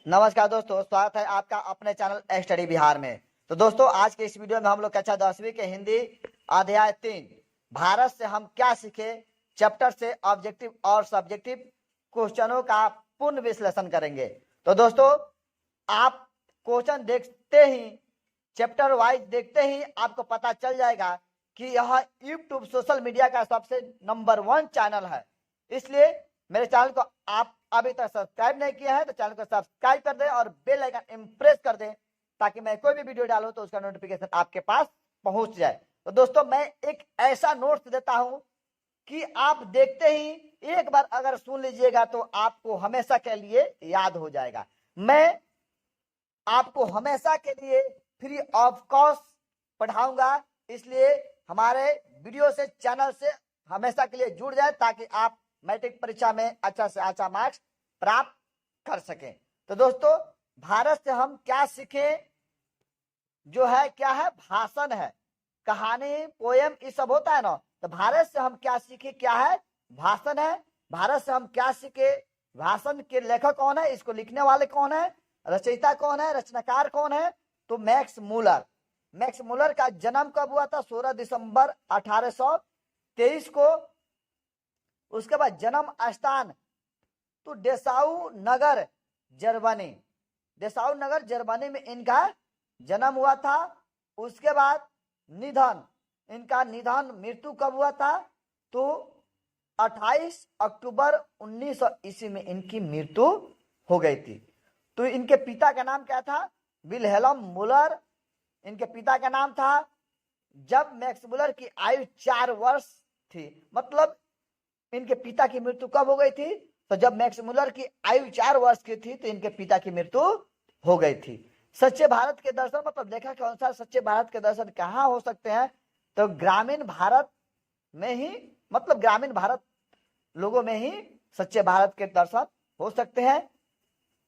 नमस्कार दोस्तों, स्वागत है आपका अपने चैनल स्टडी बिहार में। तो दोस्तों, आज के इस वीडियो में हम लोग कक्षा 10वीं के हिंदी अध्याय 3 भारत से हम क्या सीखे चैप्टर से ऑब्जेक्टिव और सब्जेक्टिव क्वेश्चनों का पूर्ण विश्लेषण करेंगे। तो दोस्तों, आप क्वेश्चन देखते ही, चैप्टर वाइज देखते ही आपको पता चल जाएगा कि यह यूट्यूब सोशल मीडिया का सबसे नंबर 1 चैनल है। इसलिए मेरे चैनल को आप अभी तक सब्सक्राइब नहीं किया है तो चैनल को सब्सक्राइब कर दें और बेल आइकन इम्प्रेस कर दें, ताकि मैं कोई भी वीडियो डालूं तो उसका नोटिफिकेशन आपके पास पहुंच जाए। तो दोस्तों, मैं एक ऐसा नोट्स देता हूं कि आप देखते ही एक बार अगर सुन लीजिएगा तो आपको हमेशा के लिए याद हो जाएगा। मैं आपको हमेशा के लिए फ्री ऑफ कॉस्ट पढ़ाऊंगा, इसलिए हमारे वीडियो से, चैनल से हमेशा के लिए जुड़ जाए ताकि आप मैट्रिक परीक्षा में अच्छा से अच्छा मार्क्स प्राप्त कर सकें। तो दोस्तों, भारत से हम क्या सीखें जो है, क्या है, भाषण है, कहानी, पोएम, ये सब होता है ना। तो भारत से हम क्या सीखे, क्या है, भाषण है। भारत से हम क्या सीखे, भाषण के लेखक कौन है, इसको लिखने वाले कौन है, रचयिता कौन है, रचनाकार कौन है, तो मैक्स मूलर। मैक्स मूलर का जन्म कब हुआ था? 16 दिसंबर 1823 को। उसके बाद जन्म स्थान तो डेसाउ नगर जर्मनी, डेसाउ नगर जर्मनी में इनका जन्म हुआ था। उसके बाद निधन, इनका निधन, मृत्यु कब हुआ था? तो 28 अक्टूबर 1900 ईस्वी में इनकी मृत्यु हो गई थी। तो इनके पिता का नाम क्या था? विल्हेल्म मूलर इनके पिता का नाम था। जब मैक्स मूलर की आयु 4 वर्ष थी, मतलब इनके पिता की मृत्यु कब हो गई थी? तो जब मैक्स मूलर की आयु 4 वर्ष की थी तो इनके पिता की मृत्यु हो गई थी। सच्चे भारत के दर्शन, मतलब लेखक के अनुसार सच्चे भारत के दर्शन कहाँ हो सकते हैं? तो ग्रामीण भारत में ही, मतलब ग्रामीण भारत लोगों में ही सच्चे भारत के दर्शन हो सकते हैं।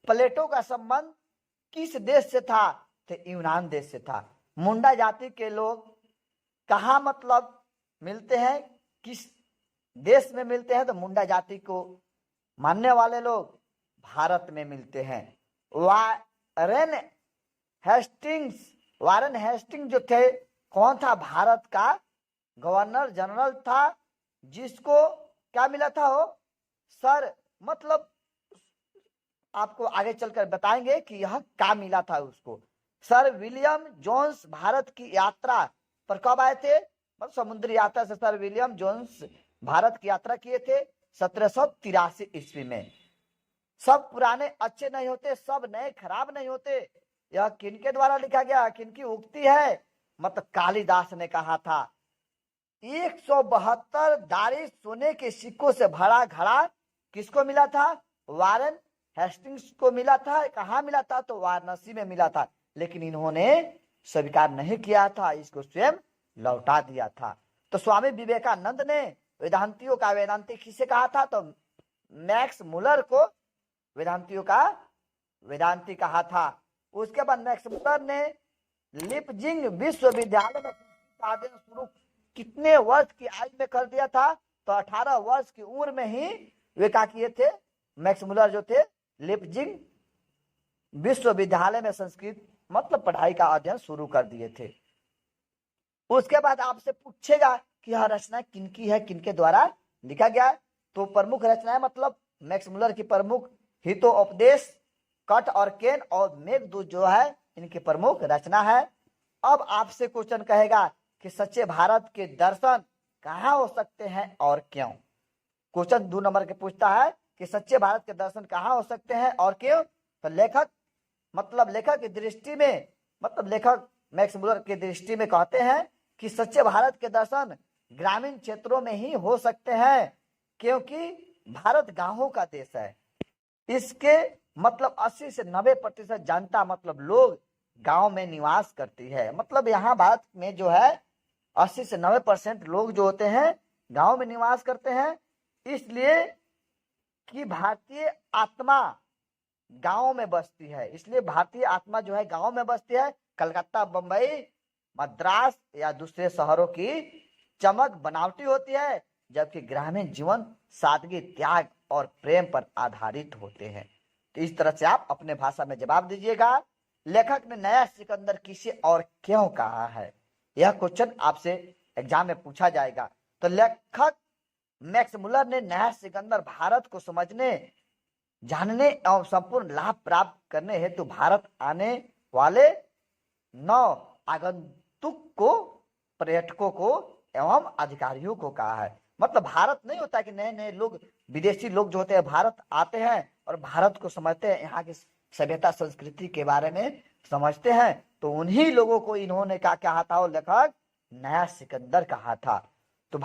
प्लेटो का संबंध किस देश से था? तो यूनान देश से था। मुंडा जाति के लोग कहाँ मतलब मिलते हैं, किस देश में मिलते हैं? तो मुंडा जाति को मानने वाले लोग भारत में मिलते हैं। वारेन हेस्टिंग्स जो थे, कौन था? भारत का गवर्नर जनरल था, जिसको क्या मिला था? हो सर, मतलब आपको आगे चलकर बताएंगे कि यह क्या मिला था उसको। सर विलियम जोन्स भारत की यात्रा पर कब आए थे? मतलब समुद्री यात्रा से सर विलियम जोन्स भारत की यात्रा किए थे 1783 ईस्वी में। सब पुराने अच्छे नहीं होते, सब नए खराब नहीं होते। यह किनके द्वारा लिखा गया, किनकी उक्ति है? मतलब कालिदास ने कहा था। 172 दारी सोने के सिक्कों से भरा घड़ा किसको मिला था? वारेन हेस्टिंग्स को मिला था। कहाँ मिला था? तो वाराणसी में मिला था, लेकिन इन्होंने स्वीकार नहीं किया था, इसको स्वयं लौटा दिया था। तो स्वामी विवेकानंद ने वेदांतियों का वेदांती किसे कहा था? तो मैक्स मूलर को वेदांतियों का वेदांती कहा था। उसके बाद मैक्स मूलर ने लिपजिंग विश्वविद्यालय में अध्ययन शुरू कितने वर्ष की आयु में कर दिया था? तो 18 वर्ष की उम्र में ही वे क्या किए थे? मैक्स मूलर जो थे, लिपजिंग विश्वविद्यालय में संस्कृत मतलब पढ़ाई का अध्ययन शुरू कर दिए थे। उसके बाद आपसे पूछेगा कि यह रचना किनकी है, किनके द्वारा लिखा गया है? तो प्रमुख रचनाएं, मतलब मैक्स मूलर की प्रमुख हितोपदेश, कट और केन और मेघदूत जो है, इनकी प्रमुख रचना है। अब आपसे क्वेश्चन कहेगा कि सच्चे भारत के दर्शन कहाँ हो सकते हैं और क्यों? क्वेश्चन 2 नंबर के पूछता है कि सच्चे भारत के दर्शन कहाँ हो सकते हैं और क्यों? तो लेखक की दृष्टि में, मतलब लेखक मैक्स मूलर की दृष्टि में कहते हैं कि सच्चे भारत के दर्शन ग्रामीण क्षेत्रों में ही हो सकते हैं, क्योंकि भारत गांवों का देश है। इसके मतलब 80 से 90% जनता, मतलब लोग गांव में निवास करती है। मतलब यहाँ भारत में जो है 80 से 90% लोग जो होते हैं गांव में निवास करते हैं, इसलिए कि भारतीय आत्मा गांव में बसती है। इसलिए भारतीय आत्मा जो है गांव में बसती है। कलकत्ता, बंबई, मद्रास या दूसरे शहरों की चमक बनावटी होती है, जबकि ग्रामीण जीवन सादगी, त्याग और प्रेम पर आधारित होते हैं। तो इस तरह से आप अपने भाषा में जवाब दीजिएगा। लेखक ने नया सिकंदर किसे और क्यों कहा है, यह क्वेश्चन आपसे एग्जाम में पूछा जाएगा। तो लेखक मैक्स मुलर ने नया सिकंदर भारत को समझने, जानने एवं संपूर्ण लाभ प्राप्त करने हेतु भारत आने वाले 9 आगंतुक को, पर्यटकों को एवं अधिकारियों को कहा है। मतलब भारत नहीं होता कि नए नए लोग, विदेशी लोग जो होते हैं भारत आते हैं और भारत को समझते हैं, यहाँ की सभ्यता संस्कृति के बारे में समझते हैं, तो उन्हीं लोगों को इन्होंने क्या कहा था, वो लेखक नया सिकंदर कहा था। तो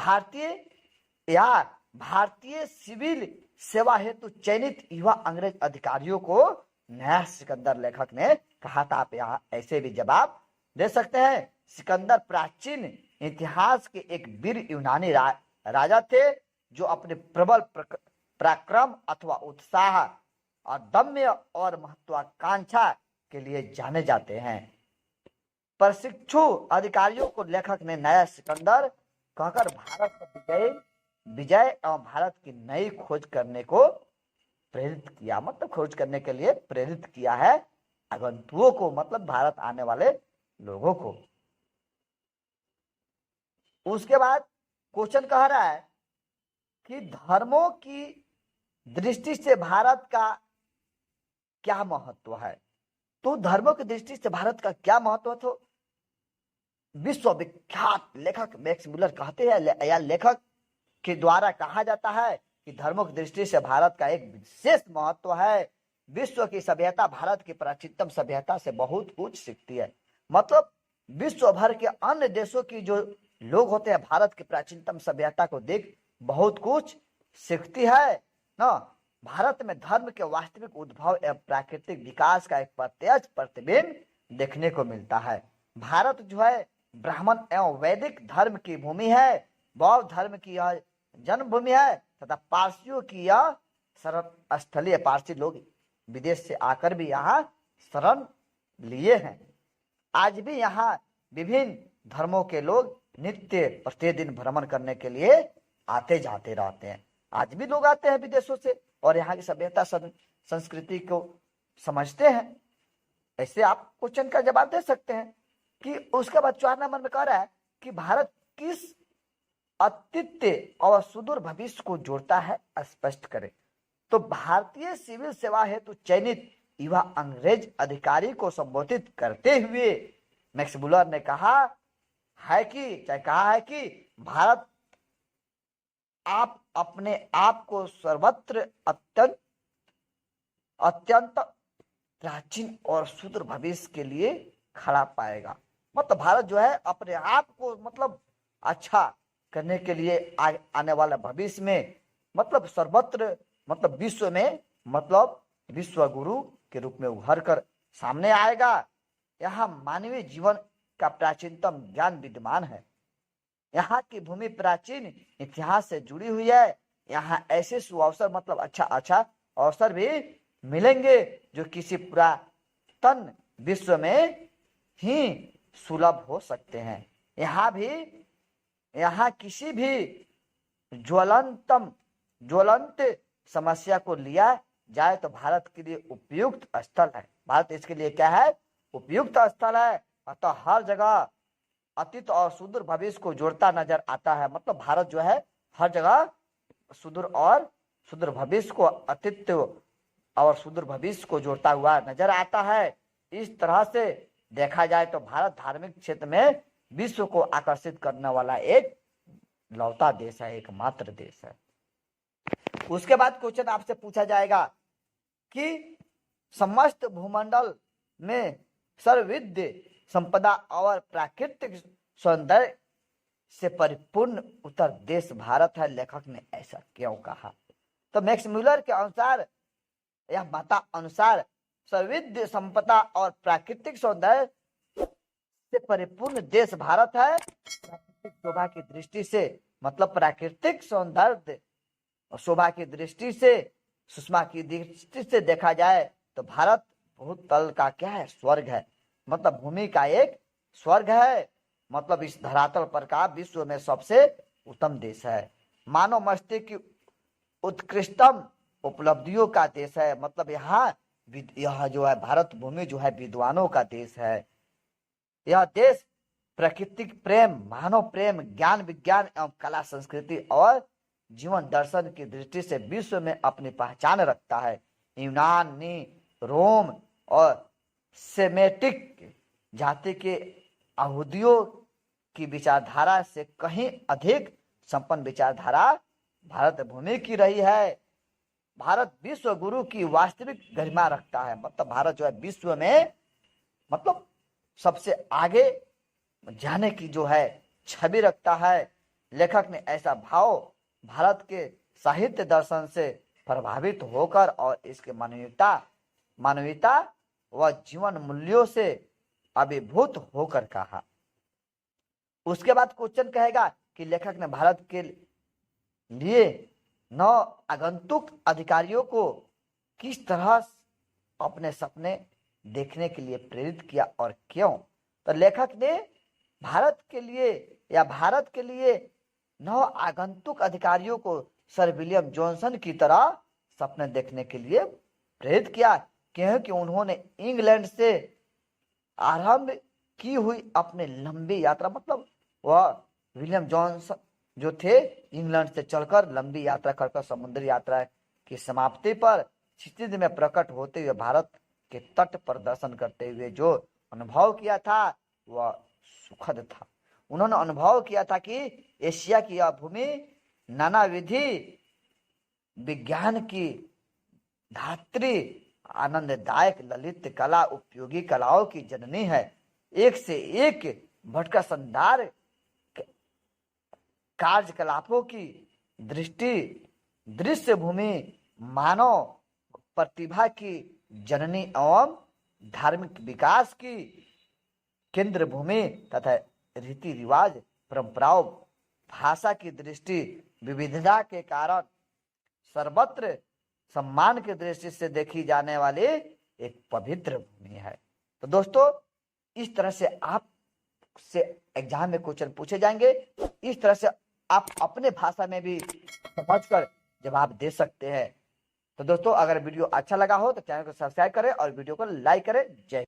भारतीय सिविल सेवा हेतु चयनित युवा अंग्रेज अधिकारियों को नया सिकंदर लेखक ने कहा था। आप यहाँ ऐसे भी जवाब दे सकते हैं। सिकंदर प्राचीन इतिहास के एक वीर यूनानी राजा थे, जो अपने प्रबल पराक्रम अथवा उत्साह, अदम्य और महत्वाकांक्षा के लिए जाने जाते हैं। प्रशिक्षु अधिकारियों को लेखक ने नया सिकंदर कहकर भारत को विजय एवं भारत की नई खोज करने को प्रेरित किया। मतलब खोज करने के लिए प्रेरित किया है आगंतुकों को, मतलब भारत आने वाले लोगों को। उसके बाद क्वेश्चन कह रहा है कि धर्मों की दृष्टि से भारत का क्या महत्व है। तो धर्मों की दृष्टि से भारत का क्या महत्व, तो विश्वविख्यात लेखक मैक्स मुलर कहते हैं, या लेखक के द्वारा कहा जाता है कि धर्मों की दृष्टि से भारत का एक विशेष महत्व है। विश्व की सभ्यता भारत की प्राचीनतम सभ्यता से बहुत कुछ सीखती है। मतलब विश्व भर के अन्य देशों की जो लोग होते हैं भारत की प्राचीनतम सभ्यता को देख बहुत कुछ सीखती है ना। भारत में धर्म के वास्तविक उद्भव एवं प्राकृतिक विकास का एक प्रत्यक्ष प्रतिबिंब देखने को मिलता है। भारत जो है ब्राह्मण एवं वैदिक धर्म की भूमि है, बौद्ध धर्म की यह जन्मभूमि है तथा पारसियों की यह शरण स्थलीय। पारसी लोग विदेश से आकर भी यहाँ शरण लिए हैं। आज भी यहाँ विभिन्न धर्मों के लोग नित्य प्रतिदिन भ्रमण करने के लिए आते जाते रहते हैं। आज भी लोग आते हैं विदेशों से और यहाँ की सभ्यता संस्कृति को समझते हैं। ऐसे आप क्वेश्चन का जवाब दे सकते हैं कि उसके बाद 4 नंबर में कह रहा है कि भारत किस अतीत और सुदूर भविष्य को जोड़ता है, स्पष्ट करें। तो भारतीय सिविल सेवा हेतु चयनित युवा अंग्रेज अधिकारी को संबोधित करते हुए मैक्स मुलर ने कहा है कि भारत आप अपने आप को सर्वत्र अत्यंत प्राचीन और सुदूर भविष्य के लिए खड़ा पाएगा। मतलब भारत जो है अपने आप को मतलब अच्छा करने के लिए आने वाला भविष्य में मतलब सर्वत्र मतलब विश्व में मतलब विश्व गुरु के रूप में उभर कर सामने आएगा। यहाँ मानवीय जीवन का प्राचीनतम ज्ञान विद्यमान है। यहाँ की भूमि प्राचीन इतिहास से जुड़ी हुई है। यहाँ ऐसे सुअवसर मतलब अच्छा अवसर भी मिलेंगे जो किसी पुरातन विश्व में ही सुलभ हो सकते हैं। यहाँ किसी भी ज्वलंत समस्या को लिया जाए तो भारत के लिए उपयुक्त स्थल है। भारत इसके लिए क्या है, उपयुक्त स्थल है। अतः हर जगह अतीत और सुदूर भविष्य को जोड़ता नजर आता है। मतलब भारत जो है हर जगह सुदूर भविष्य को, अतीत और सुदूर भविष्य को जोड़ता हुआ नजर आता है। इस तरह से देखा जाए तो भारत धार्मिक क्षेत्र में विश्व को आकर्षित करने वाला एक लौता देश है, एकमात्र देश है। उसके बाद क्वेश्चन आपसे पूछा जाएगा कि समस्त भूमंडल में सर्वविध संपदा और प्राकृतिक सौंदर्य से परिपूर्ण उत्तर देश भारत है, लेखक ने ऐसा क्यों कहा। तो मैक्स मुलर के अनुसार यह मता अनुसार सर्वविध संपदा और प्राकृतिक सौंदर्य से परिपूर्ण देश भारत है। प्राकृतिक शोभा की दृष्टि से मतलब प्राकृतिक सौंदर्य और शोभा की दृष्टि से, सुषमा की दृष्टि से देखा जाए तो भारत बहुत तल का क्या है, स्वर्ग है। मतलब भूमि का एक स्वर्ग है। मतलब इस धरातल पर का विश्व में सबसे उत्तम देश है। मानव मस्तिष्क की उत्कृष्टतम उपलब्धियों का देश है। मतलब यह जो है भारत भूमि जो है विद्वानों का देश है। यह देश प्राकृतिक प्रेम, मानव प्रेम, ज्ञान विज्ञान एवं कला संस्कृति और जीवन दर्शन की दृष्टि से विश्व में अपनी पहचान रखता है। यूनानी, रोम और सेमेटिक जाति के यहूदियों की विचारधारा से कहीं अधिक संपन्न विचारधारा भारत भूमि की रही है। भारत विश्व गुरु की वास्तविक गरिमा रखता है। मतलब भारत जो है विश्व में मतलब सबसे आगे जाने की जो है छवि रखता है। लेखक ने ऐसा भाव भारत के साहित्य दर्शन से प्रभावित होकर और इसके मानवीयता व जीवन मूल्यों से अभिभूत होकर कहा। उसके बाद क्वेश्चन कहेगा कि लेखक ने भारत के लिए नौ आगंतुक अधिकारियों को किस तरह अपने सपने देखने के लिए प्रेरित किया और क्यों। तो लेखक ने भारत के लिए 9 आगंतुक अधिकारियों को सर विलियम जॉनसन की तरह सपने देखने के लिए प्रेरित किया, क्योंकि उन्होंने इंग्लैंड से आरंभ की हुई अपनी लंबी यात्रा, मतलब वह विलियम जॉनसन जो थे इंग्लैंड से चलकर लंबी यात्रा कर समुद्री यात्रा की समाप्ति पर क्षितिज में प्रकट होते हुए भारत के तट पर दर्शन करते हुए जो अनुभव किया था वह सुखद था। उन्होंने अनुभव किया था कि एशिया की यह भूमि नानाविधि विज्ञान की धात्री, आनंददायक ललित कला, उपयोगी कलाओं की जननी है। एक से एक भटका संदार कार्यकलापों की दृश्य भूमि, मानव प्रतिभा की जननी एवं धार्मिक विकास की केंद्र भूमि तथा रीति रिवाज, परंपराओं, भाषा की दृष्टि, विविधता के कारण सर्वत्र सम्मान की दृष्टि से देखी जाने वाली एक पवित्र भूमि है। तो दोस्तों, इस तरह से आपसे एग्जाम में क्वेश्चन पूछे जाएंगे। इस तरह से आप अपने भाषा में भी समझकर जवाब दे सकते हैं। तो दोस्तों, अगर वीडियो अच्छा लगा हो तो चैनल को सब्सक्राइब करें और वीडियो को लाइक करें। जय